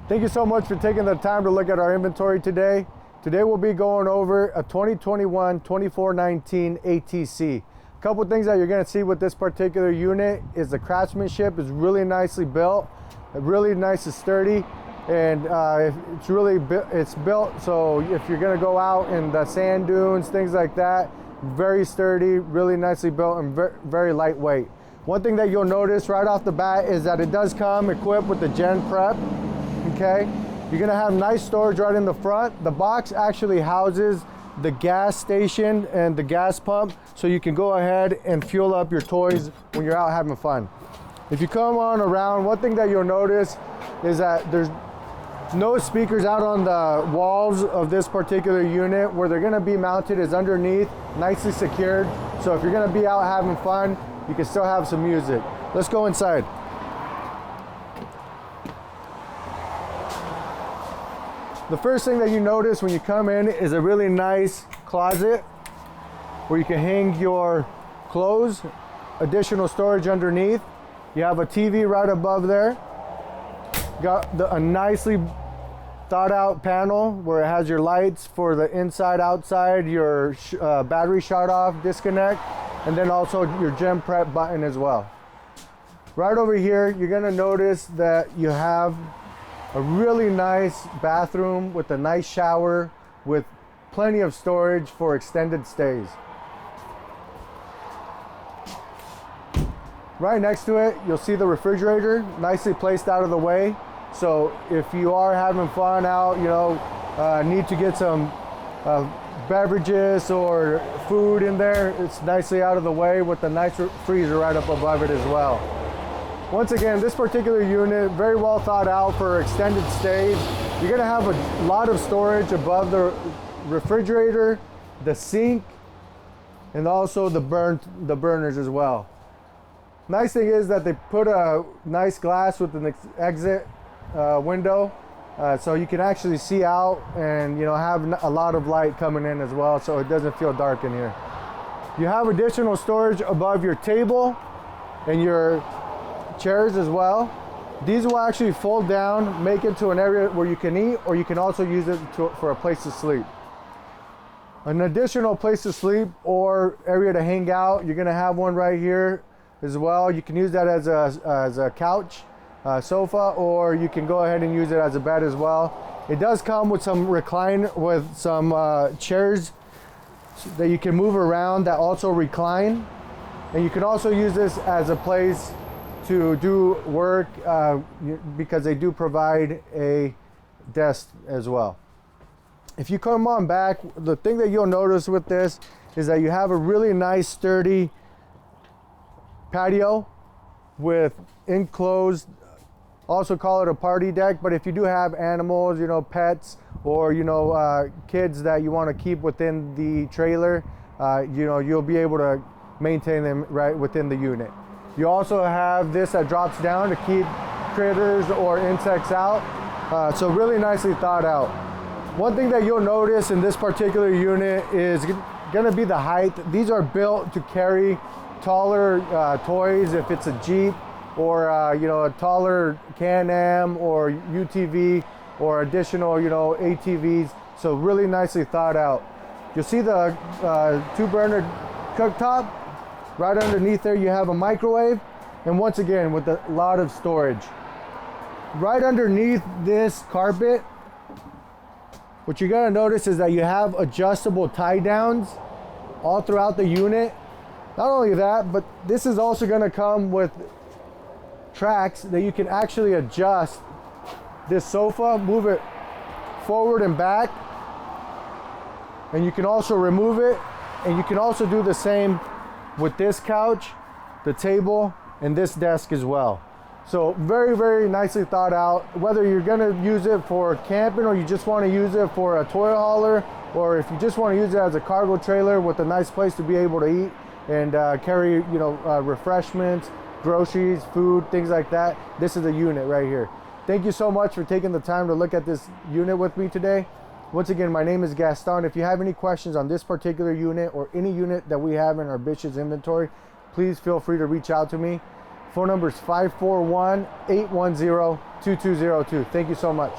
Thank you so much for taking the time to look at our inventory today. Today we'll be going over a 2021 2419 ATC. A couple things that you're going to see with this particular unit is the craftsmanship is really nicely built, really nice and sturdy, and it's built so if you're going to go out in the sand dunes, things like that, very sturdy, really nicely built, and very lightweight. One thing that you'll notice right off the bat is that it does come equipped with the gen prep. Okay, you're gonna have nice storage right in the front. The box actually houses the gas station and the gas pump, so you can go ahead and fuel up your toys when you're out having fun. If you come on around, one thing that you'll notice is that there's no speakers out on the walls of this particular unit. Where they're gonna be mounted is underneath, nicely secured. So if you're gonna be out having fun, you can still have some music. Let's go inside. The first thing that you notice when you come in is a really nice closet where you can hang your clothes, additional storage underneath. You have a TV right above there. Got a nicely thought out panel where it has your lights for the inside, outside, your battery shut off, disconnect, and then also your gen prep button as well. Right over here, you're gonna notice that you have a really nice bathroom with a nice shower with plenty of storage for extended stays. Right next to it, you'll see the refrigerator, nicely placed out of the way. So if you are having fun out, need to get some beverages or food in there, it's nicely out of the way with a nice freezer right up above it as well. Once again, this particular unit, very well thought out for extended stays. You're gonna have a lot of storage above the refrigerator, the sink, and also the burners as well. Nice thing is that they put a nice glass with an exit window, so you can actually see out and have a lot of light coming in as well, so it doesn't feel dark in here. You have additional storage above your table and your chairs as well. These will actually fold down, make it to an area where you can eat, or you can also use it for a place to sleep. An additional place to sleep or area to hang out, you're gonna have one right here as well. You can use that as a couch, sofa, or you can go ahead and use it as a bed as well. It does come with some chairs that you can move around that also recline, and you can also use this as a place to do work because they do provide a desk as well. If you come on back, the thing that you'll notice with this is that you have a really nice sturdy patio with enclosed, also call it a party deck, but if you do have animals, pets, or kids that you want to keep within the trailer, you'll be able to maintain them right within the unit. You also have this that drops down to keep critters or insects out. So really nicely thought out. One thing that you'll notice in this particular unit is gonna be the height. These are built to carry taller toys, if it's a Jeep or a taller Can-Am or UTV or additional ATVs. So really nicely thought out. You'll see the 2-burner cooktop. Right underneath there, you have a microwave, and once again, with a lot of storage. Right underneath this carpet, what you're gonna notice is that you have adjustable tie downs all throughout the unit. Not only that, but this is also gonna come with tracks that you can actually adjust this sofa, move it forward and back, and you can also remove it, and you can also do the same with this couch, the table, and this desk as well. So very, very nicely thought out. Whether you're gonna use it for camping or you just wanna use it for a toy hauler, or if you just wanna use it as a cargo trailer with a nice place to be able to eat and carry refreshments, groceries, food, things like that, this is a unit right here. Thank you so much for taking the time to look at this unit with me today. Once again, my name is Gaston. If you have any questions on this particular unit or any unit that we have in our BISH'S inventory, please feel free to reach out to me. Phone number is 541-810-2202. Thank you so much.